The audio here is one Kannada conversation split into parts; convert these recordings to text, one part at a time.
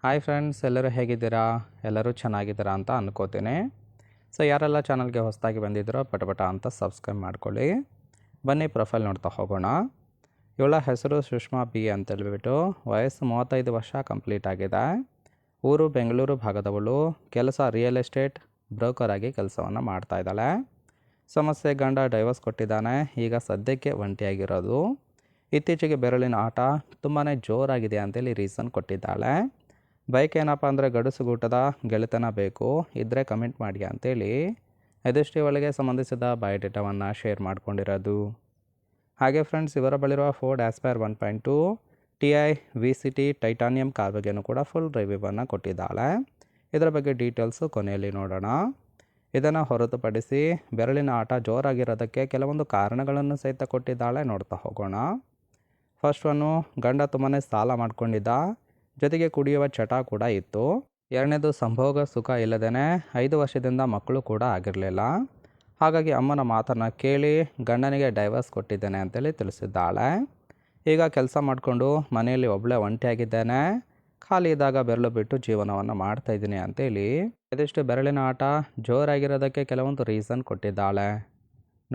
ಹಾಯ್ ಫ್ರೆಂಡ್ಸ್, ಎಲ್ಲರೂ ಹೇಗಿದ್ದೀರಾ? ಎಲ್ಲರೂ ಚೆನ್ನಾಗಿದ್ದೀರಾ ಅಂತ ಅಂದ್ಕೋತೀನಿ. ಸೊ ಯಾರೆಲ್ಲ ಚಾನಲ್ಗೆ ಹೊಸದಾಗಿ ಬಂದಿದ್ದೀರೋ ಪಟ ಅಂತ ಸಬ್ಸ್ಕ್ರೈಬ್ ಮಾಡ್ಕೊಳ್ಳಿ. ಬನ್ನಿ ಪ್ರೊಫೈಲ್ ನೋಡ್ತಾ ಹೋಗೋಣ. ಇವಳ ಹೆಸರು ಸುಷ್ಮಾ ಬಿ ಅಂತೇಳ್ಬಿಟ್ಟು, ವಯಸ್ಸು 35 ವರ್ಷ ಕಂಪ್ಲೀಟ್ ಆಗಿದೆ. ಊರು ಬೆಂಗಳೂರು ಭಾಗದವಳು. ಕೆಲಸ ರಿಯಲ್ ಎಸ್ಟೇಟ್ ಬ್ರೋಕರ್ ಆಗಿ ಕೆಲಸವನ್ನು ಮಾಡ್ತಾ ಇದ್ದಾಳೆ. ಸಮಸ್ಯೆ, ಗಂಡ ಡೈವರ್ಸ್ ಕೊಟ್ಟಿದ್ದಾನೆ. ಈಗ ಸದ್ಯಕ್ಕೆ ಒಂಟಿಯಾಗಿರೋದು. ಇತ್ತೀಚೆಗೆ ಬೆರಳಿನ ಆಟ ತುಂಬಾ ಜೋರಾಗಿದೆ ಅಂತೇಳಿ ರೀಸನ್ ಕೊಟ್ಟಿದ್ದಾಳೆ. ಬೈಕ್ ಏನಪ್ಪ ಅಂದರೆ ಗಡುಸುಗೂಟದ ಗೆಳೆತನ ಬೇಕು, ಇದ್ದರೆ ಕಮೆಂಟ್ ಮಾಡಿ ಅಂತೇಳಿ ಇದಷ್ಟೇ ಒಳಗೆ ಸಂಬಂಧಿಸಿದ ಬಯೋಡೇಟಾವನ್ನು ಶೇರ್ ಮಾಡ್ಕೊಂಡಿರೋದು. ಹಾಗೆ ಫ್ರೆಂಡ್ಸ್, ಇವರ ಬಳಿರುವ Ford Aspire 1.2 TI VCT titanium car ಬಗ್ಗೆಯೂ ಕೂಡ ಫುಲ್ ರಿವ್ಯೂವನ್ನು ಕೊಟ್ಟಿದ್ದಾಳೆ. ಇದರ ಬಗ್ಗೆ ಡೀಟೇಲ್ಸು ಕೊನೆಯಲ್ಲಿ ನೋಡೋಣ. ಇದನ್ನು ಹೊರತುಪಡಿಸಿ ಬೆರಳಿನ ಆಟ ಜೋರಾಗಿರೋದಕ್ಕೆ ಕೆಲವೊಂದು ಕಾರಣಗಳನ್ನು ಸಹಿತ ಕೊಟ್ಟಿದ್ದಾಳೆ. ನೋಡ್ತಾ ಹೋಗೋಣ. ಫಸ್ಟ್ ಒನ್ನು, ಗಂಡ ತುಂಬಾ ಸಾಲ ಮಾಡ್ಕೊಂಡಿದ್ದ, ಜೊತೆಗೆ ಕುಡಿಯುವ ಚಟ ಕೂಡ ಇತ್ತು. ಎರಡನೇದು, ಸಂಭೋಗ ಸುಖ ಇಲ್ಲದೇ 5 ವರ್ಷದಿಂದ ಮಕ್ಕಳು ಕೂಡ ಆಗಿರಲಿಲ್ಲ. ಹಾಗಾಗಿ ಅಮ್ಮನ ಮಾತನ್ನು ಕೇಳಿ ಗಂಡನಿಗೆ ಡೈವರ್ಸ್ ಕೊಟ್ಟಿದ್ದೇನೆ ಅಂತೇಳಿ ತಿಳಿಸಿದ್ದಾಳೆ. ಈಗ ಕೆಲಸ ಮಾಡಿಕೊಂಡು ಮನೆಯಲ್ಲಿ ಒಬ್ಬಳೇ ಒಂಟಿಯಾಗಿದ್ದೇನೆ, ಖಾಲಿ ಇದ್ದಾಗ ಬೆರಳು ಬಿಟ್ಟು ಜೀವನವನ್ನು ಮಾಡ್ತಾಯಿದ್ದೀನಿ ಅಂತೇಳಿ ಇದಿಷ್ಟು ಬೆರಳಿನ ಆಟ ಜೋರಾಗಿರೋದಕ್ಕೆ ಕೆಲವೊಂದು ರೀಸನ್ ಕೊಟ್ಟಿದ್ದಾಳೆ.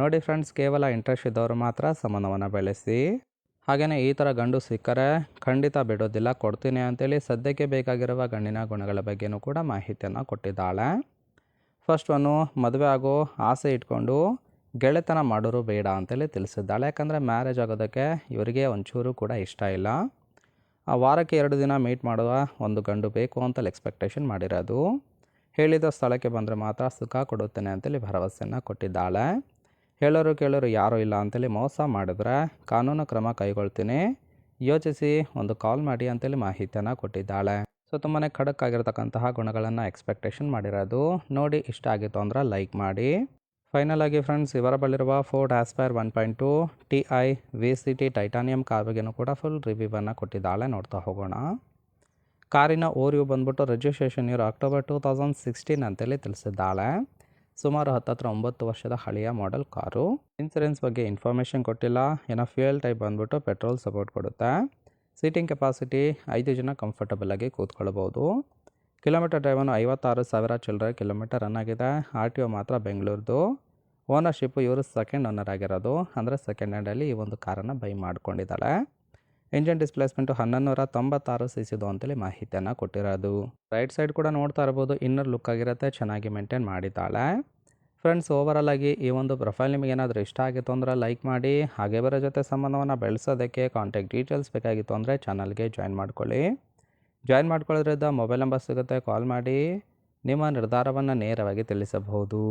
ನೋಡಿ ಫ್ರೆಂಡ್ಸ್, ಕೇವಲ ಇಂಟ್ರೆಸ್ಟ್ ಇದ್ದವರು ಮಾತ್ರ ಸಂಬಂಧವನ್ನು ಬೆಳೆಸಿ. ಹಾಗೆಯೇ ಈ ಥರ ಗಂಡು ಸಿಕ್ಕರೆ ಖಂಡಿತ ಬಿಡೋದಿಲ್ಲ, ಕೊಡ್ತೀನಿ ಅಂತೇಳಿ ಸದ್ಯಕ್ಕೆ ಬೇಕಾಗಿರುವ ಗಂಡಿನ ಗುಣಗಳ ಬಗ್ಗೆಯೂ ಕೂಡ ಮಾಹಿತಿಯನ್ನು ಕೊಟ್ಟಿದ್ದಾಳೆ. ಫಸ್ಟ್ ಒನ್ನು, ಮದುವೆ ಆಗೋ ಆಸೆ ಇಟ್ಕೊಂಡು ಗೆಳೆತನ ಮಾಡೋರು ಬೇಡ ಅಂತೇಳಿ ತಿಳಿಸಿದ್ದಾಳೆ. ಯಾಕಂದರೆ ಮ್ಯಾರೇಜ್ ಆಗೋದಕ್ಕೆ ಇವರಿಗೆ ಒಂಚೂರು ಕೂಡ ಇಷ್ಟ ಇಲ್ಲ. ವಾರಕ್ಕೆ 2 ದಿನ ಮೀಟ್ ಮಾಡುವ ಒಂದು ಗಂಡು ಬೇಕು ಅಂತೇಳಿ ಎಕ್ಸ್ಪೆಕ್ಟೇಷನ್ ಮಾಡಿರೋದು. ಹೇಳಿದ ಸ್ಥಳಕ್ಕೆ ಬಂದರೆ ಮಾತ್ರ ಸುಖ ಕೊಡುತ್ತೇನೆ ಅಂತೇಳಿ ಭರವಸೆಯನ್ನು ಕೊಟ್ಟಿದ್ದಾಳೆ. ಹೇಳೋರು ಕೇಳೋರು ಯಾರೂ ಇಲ್ಲ ಅಂತೇಳಿ ಮೋಸ ಮಾಡಿದ್ರೆ ಕಾನೂನು ಕ್ರಮ ಕೈಗೊಳ್ತೀನಿ, ಯೋಚಿಸಿ ಒಂದು ಕಾಲ್ ಮಾಡಿ ಅಂತೇಳಿ ಮಾಹಿತಿಯನ್ನು ಕೊಟ್ಟಿದ್ದಾಳೆ. ಸೊ ತುಂಬಾ ಖಡಕ್ ಆಗಿರತಕ್ಕಂತಹ ಗುಣಗಳನ್ನು ಎಕ್ಸ್ಪೆಕ್ಟೇಷನ್ ಮಾಡಿರೋದು. ನೋಡಿ ಇಷ್ಟ ಆಗಿತ್ತು ಅಂದ್ರೆ ಲೈಕ್ ಮಾಡಿ. ಫೈನಲ್ ಆಗಿ ಫ್ರೆಂಡ್ಸ್, ಇವರ ಬಳಿರುವ Ford Aspire 1.2 TI VCT titanium car ಬಗ್ಗೆಯೂ ಕೂಡ ಫುಲ್ ರಿವ್ಯೂವನ್ನು ಕೊಟ್ಟಿದ್ದಾಳೆ. ನೋಡ್ತಾ ಹೋಗೋಣ. ಕಾರಿನ ಓರಿಯು ಬಂದ್ಬಿಟ್ಟು ರಿಜಿಸ್ಟ್ರೇಷನ್ ಇಯರ್ ಅಕ್ಟೋಬರ್ 2016 ಅಂತೇಳಿ ತಿಳಿಸಿದ್ದಾಳೆ. ಸುಮಾರು 9 ವರ್ಷದ ಹಳೆಯ ಮಾಡೆಲ್ ಕಾರು. ಇನ್ಸೂರೆನ್ಸ್ ಬಗ್ಗೆ ಇನ್ಫಾರ್ಮೇಷನ್ ಕೊಟ್ಟಿಲ್ಲ. ಏನೋ ಫ್ಯೂಯಲ್ ಟೈಪ್ ಬಂದ್ಬಿಟ್ಟು ಪೆಟ್ರೋಲ್ ಸಪೋರ್ಟ್ ಕೊಡುತ್ತೆ. ಸೀಟಿಂಗ್ ಕೆಪಾಸಿಟಿ 5 ಜನ ಕಂಫರ್ಟಬಲ್ ಆಗಿ ಕೂತ್ಕೊಳ್ಬೋದು. ಕಿಲೋಮೀಟರ್ ಡ್ರೈವನ್ನು 56,000 ಚಿಲ್ಲರೆ ಕಿಲೋಮೀಟರ್ ರನ್ ಆಗಿದೆ. RTO ಮಾತ್ರ ಬೆಂಗಳೂರದು. ಓನರ್ಶಿಪ್ಪು ಇವರು ಸೆಕೆಂಡ್ ಓನರ್ ಆಗಿರೋದು, ಅಂದರೆ ಸೆಕೆಂಡ್ ಹ್ಯಾಂಡಲ್ಲಿ ಈ ಒಂದು ಕಾರನ್ನು ಬೈ ಮಾಡ್ಕೊಂಡಿದ್ದಾಳೆ. ಇಂಜಿನ್ ಡಿಸ್ಪ್ಲೇಸ್ಮೆಂಟು 1196 cc ಅಂತೇಳಿ ಮಾಹಿತಿಯನ್ನು ಕೊಟ್ಟಿರೋದು. ರೈಟ್ ಸೈಡ್ ಕೂಡ ನೋಡ್ತಾ ಇರ್ಬೋದು, ಇನ್ನರ್ ಲುಕ್ ಆಗಿರುತ್ತೆ, ಚೆನ್ನಾಗಿ ಮೇಂಟೈನ್ ಮಾಡಿದ್ದಾಳೆ. ಫ್ರೆಂಡ್ಸ್, ಓವರಾಲ್ ಆಗಿ ಈ ಒಂದು ಪ್ರೊಫೈಲ್ ನಿಮಗೆ ಏನಾದರೂ ಇಷ್ಟ ಆಗಿತ್ತು ಅಂದರೆ ಲೈಕ್ ಮಾಡಿ. ಹಾಗೆ ಇವರ ಜೊತೆ ಸಂಬಂಧವನ್ನು ಬೆಳೆಸೋದಕ್ಕೆ ಕಾಂಟ್ಯಾಕ್ಟ್ ಡೀಟೇಲ್ಸ್ ಬೇಕಾಗಿತ್ತು ಅಂದರೆ ಚಾನಲ್ಗೆ ಜಾಯಿನ್ ಮಾಡ್ಕೊಳ್ಳಿ. ಜಾಯಿನ್ ಮಾಡ್ಕೊಳ್ಳೋದ್ರಿಂದ ಮೊಬೈಲ್ ನಂಬರ್ ಸಿಗುತ್ತೆ, ಕಾಲ್ ಮಾಡಿ ನಿಮ್ಮ ನಿರ್ಧಾರವನ್ನು ನೇರವಾಗಿ ತಿಳಿಸಬಹುದು.